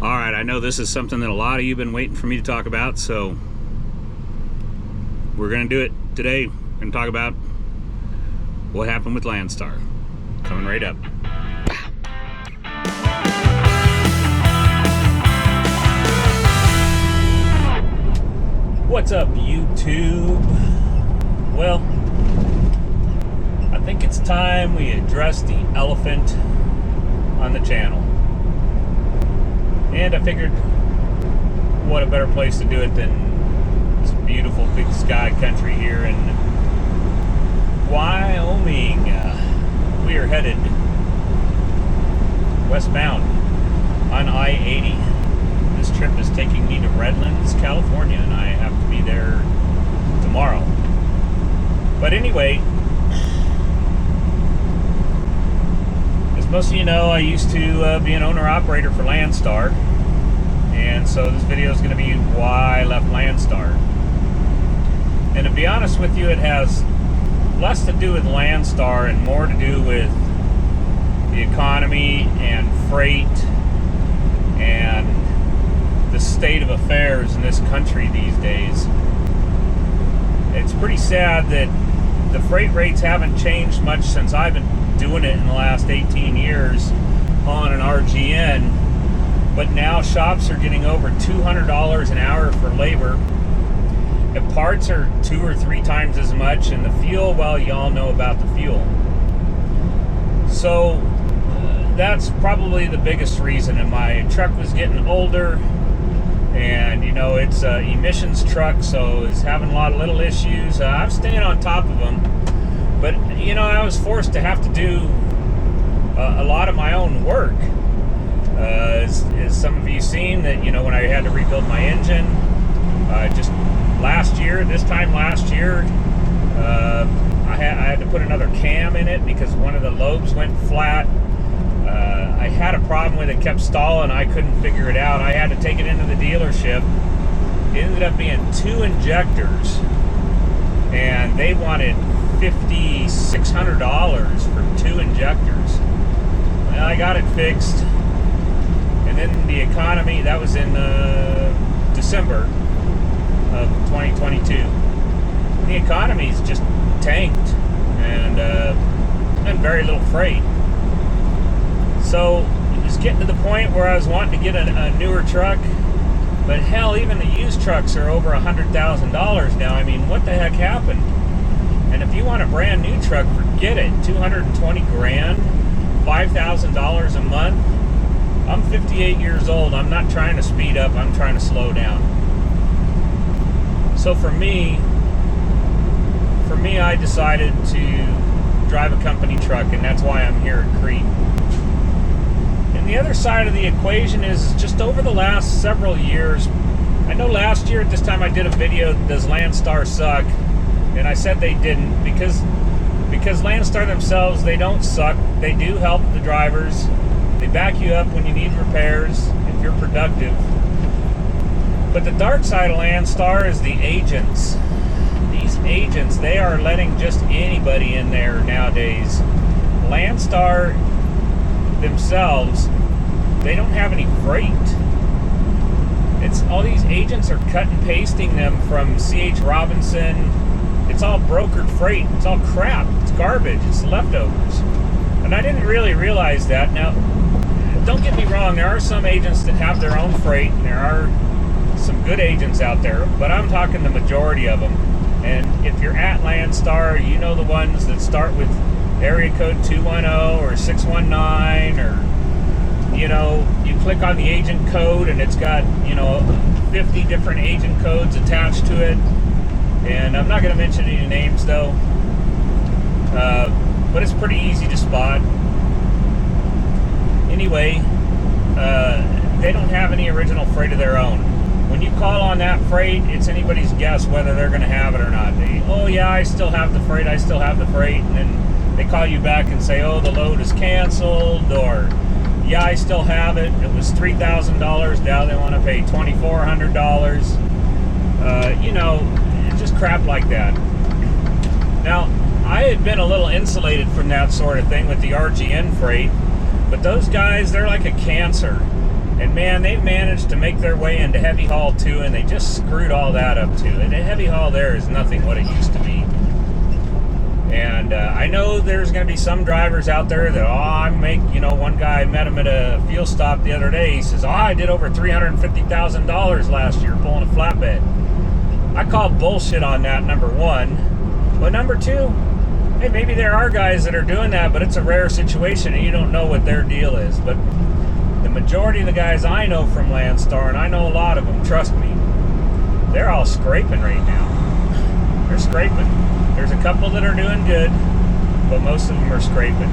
Alright, I know this is something that a lot of you have been waiting for me to talk about, so we're going to do it today. We're going to talk about what happened with Landstar. Coming right up. What's up, YouTube? Well, I think it's time we address the elephant on the channel. And I figured, what a better place to do it than this beautiful big sky country here in Wyoming. We are headed westbound on I-80. This trip is taking me to Redlands, California, and I have to be there tomorrow. But anyway, as most of you know, I used to be an owner-operator for Landstar, and so this video is going to be why I left Landstar. And to be honest with you, it has less to do with Landstar and more to do with the economy and freight and the state of affairs in this country these days. It's pretty sad that the freight rates haven't changed much since I've been doing it in the last 18 years on an RGN, but now shops are getting over $200 an hour for labor, and parts are 2 or 3 times as much, and the fuel, well, you all know about the fuel. So that's probably the biggest reason. And my truck was getting older, and you know, it's an emissions truck, so it's having a lot of little issues. I'm staying on top of them, but you know, I was forced to have to do a lot of my own work. As some of you seen, that, you know, when I had to rebuild my engine just this time last year, I had to put another cam in it because one of the lobes went flat. I had a problem with it, kept stalling. I couldn't figure it out. I had to take it into the dealership. It ended up being 2 injectors, and they wanted $5,600 for 2 injectors. Well, I got it fixed. And then the economy, that was in December of 2022. The economy's just tanked, and very little freight. So it was getting to the point where I was wanting to get a newer truck, but hell, even the used trucks are over $100,000 now. I mean, what the heck happened? And if you want a brand new truck, forget it. 220 grand, $5,000 a month. I'm 58 years old. I'm not trying to speed up. I'm trying to slow down. So for me, I decided to drive a company truck, and that's why I'm here at Crete. And the other side of the equation is just over the last several years. I know last year at this time I did a video, does Landstar suck? And I said they didn't, because Landstar themselves, they don't suck. They do help the drivers. They back you up when you need repairs, if you're productive. But the dark side of Landstar is the agents. These agents, they are letting just anybody in there nowadays. Landstar themselves, they don't have any freight. It's all these agents are cut and pasting them from C.H. Robinson. It's all brokered freight. It's all crap. It's garbage. It's leftovers. And I didn't really realize that. Now, don't get me wrong, there are some agents that have their own freight, and there are some good agents out there, but I'm talking the majority of them. And if you're at Landstar, you know the ones that start with area code 210 or 619, or, you know, you click on the agent code and it's got, you know, 50 different agent codes attached to it. And I'm not going to mention any names though, but it's pretty easy to spot. Anyway, they don't have any original freight of their own. When you call on that freight, it's anybody's guess whether they're going to have it or not. Oh yeah, I still have the freight, and then they call you back and say, oh, the load is canceled, or yeah, I still have it, it was $3,000, now they want to pay $2,400. You know, just crap like that. Now, I had been a little insulated from that sort of thing with the RGN freight, but those guys, they're like a cancer. And man, they've managed to make their way into heavy haul too, and they just screwed all that up too. And heavy haul there is nothing what it used to be. And I know there's going to be some drivers out there that, one guy, I met him at a fuel stop the other day. He says, I did over $350,000 last year pulling a flatbed. I call bullshit on that, number one. But number two, hey, maybe there are guys that are doing that, but it's a rare situation and you don't know what their deal is. But the majority of the guys I know from Landstar, and I know a lot of them, trust me, they're all scraping right now. They're scraping. There's a couple that are doing good, but most of them are scraping.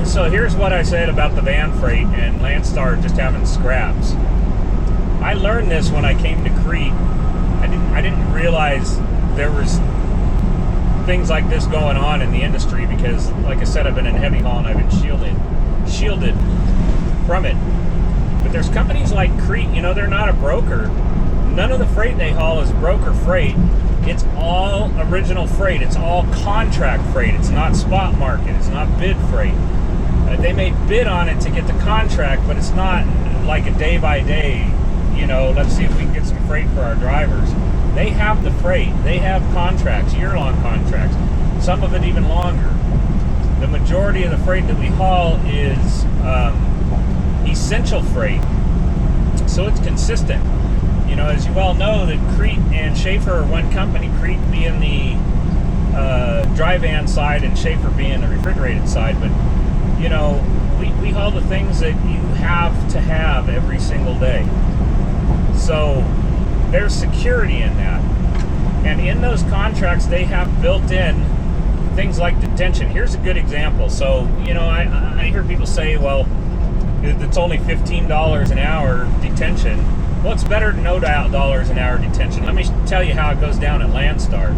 So here's what I said about the van freight and Landstar just having scraps. I learned this when I came to Crete. I didn't realize there was things like this going on in the industry because, like I said, I've been in heavy haul and I've been shielded from it. But there's companies like Crete, they're not a broker. None of the freight they haul is broker freight. It's all original freight. It's all contract freight. It's not spot market. It's not bid freight. They may bid on it to get the contract, but it's not like a day by day, let's see if we can get some freight for our drivers. They have the freight. They have contracts, year-long contracts, some of it even longer. The majority of the freight that we haul is essential freight, so it's consistent. As you well know, that Crete and Schaefer are one company, Crete being the dry van side and Schaefer being the refrigerated side. But, we haul the things that you have to have every single day. So there's security in that. And in those contracts, they have built in things like detention. Here's a good example. So, I hear people say, well, it's only $15 an hour detention. Well, it's better than no dollars an hour detention. Let me tell you how it goes down at Landstar.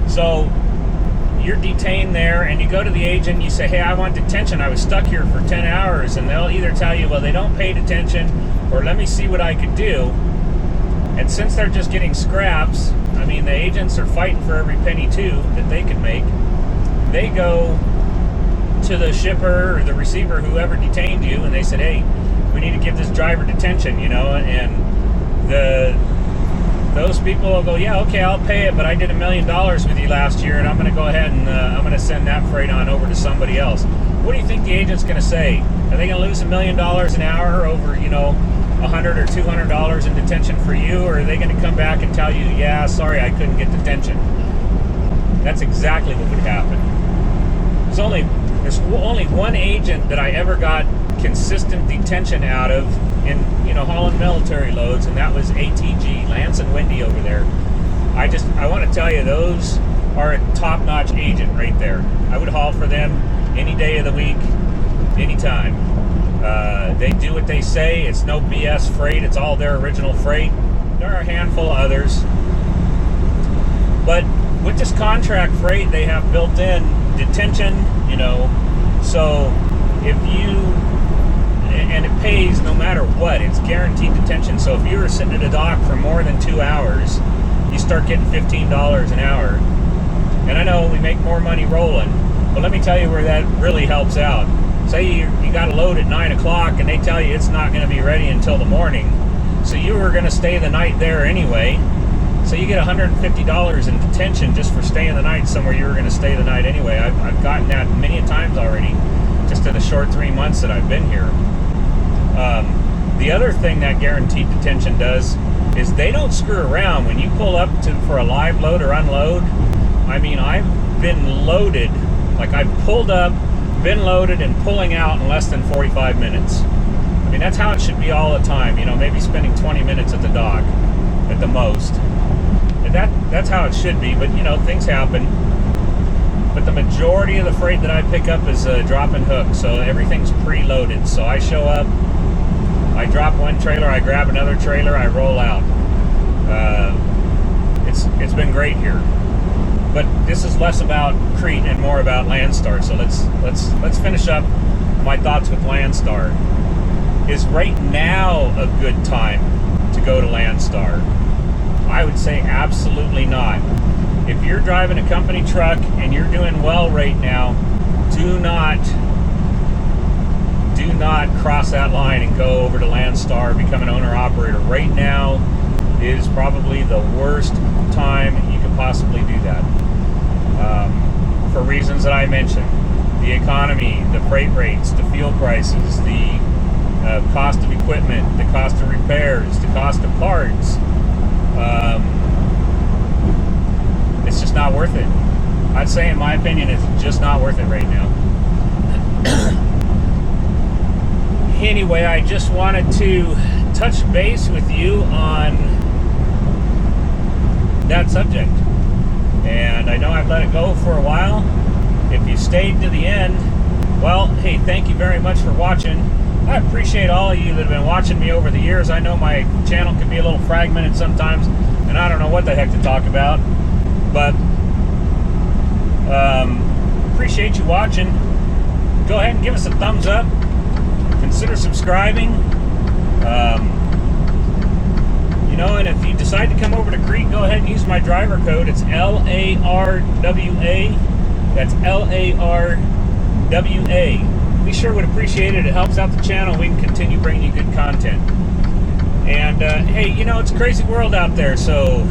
So you're detained there and you go to the agent and you say, hey, I want detention. I was stuck here for 10 hours. And they'll either tell you, well, they don't pay detention, or let me see what I could do. And since they're just getting scraps, the agents are fighting for every penny too that they can make. They go to the shipper or the receiver, whoever detained you, and they said, hey, we need to give this driver detention, and those people will go, yeah, okay, I'll pay it, but I did $1 million with you last year, and I'm going to go ahead and I'm going to send that freight on over to somebody else. What do you think the agent's going to say? Are they going to lose $1 million an hour over, $100 or $200 in detention for you, or are they going to come back and tell you, yeah, sorry, I couldn't get detention? That's exactly what would happen. There's only one agent that I ever got consistent detention out of in hauling military loads, and that was ATG, Lance and Wendy over there. I want to tell you, those are a top-notch agent right there. I would haul for them any day of the week, anytime. They do what they say. It's no BS freight. It's all their original freight. There are a handful of others, but with this contract freight, they have built in detention, so if and it pays no matter what. It's guaranteed detention. So if you were sitting at a dock for more than 2 hours, you start getting $15 an hour. And I know we make more money rolling, but let me tell you where that really helps out. Say you got a load at 9 o'clock and they tell you it's not going to be ready until the morning. So you were going to stay the night there anyway. So you get $150 in detention just for staying the night somewhere you were going to stay the night anyway. I've gotten that many times already, just in the short 3 months that I've been here. The other thing that guaranteed detention does is they don't screw around. When you pull up for a live load or unload, I've been loaded, like I've pulled up, been loaded, and pulling out in less than 45 minutes. That's how it should be all the time. Maybe spending 20 minutes at the dock at the most. And that's how it should be, but things happen. But the majority of the freight that I pick up is drop and hook, so everything's preloaded. So I show up, I drop one trailer, I grab another trailer, I roll out. It's been great here. But this is less about Crete and more about Landstar. So let's finish up my thoughts with Landstar. Is right now a good time to go to Landstar? I would say absolutely not. If you're driving a company truck and you're doing well right now, do not cross that line and go over to Landstar, become an owner-operator. Right now is probably the worst time you could possibly do that. For reasons that I mentioned. The economy, the freight rates, the fuel prices, the cost of equipment, the cost of repairs, the cost of parts. It's just not worth it. I'd say, in my opinion, it's just not worth it right now. Anyway, I just wanted to touch base with you on that subject. And I know I've let it go for a while. If you stayed to the end, well, hey, thank you very much for watching. I appreciate all of you that have been watching me over the years. I know my channel can be a little fragmented sometimes, and I don't know what the heck to talk about. But appreciate you watching. Go ahead and give us a thumbs up. Consider subscribing. You know, and if you decide to come over to Crete, go ahead and use my driver code. It's LARWA. That's LARWA. We sure would appreciate it. It helps out the channel. We can continue bringing you good content. And hey, you know, it's a crazy world out there, so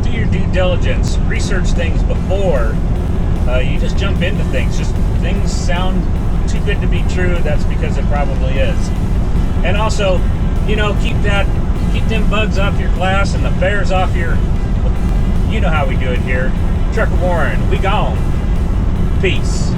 do your due diligence. Research things before you just jump into things. Just things sound too good to be true. That's because it probably is. And also, you know, keep them bugs off your glass and the bears off your... You know how we do it here. Trucker Warren, we gone. Peace.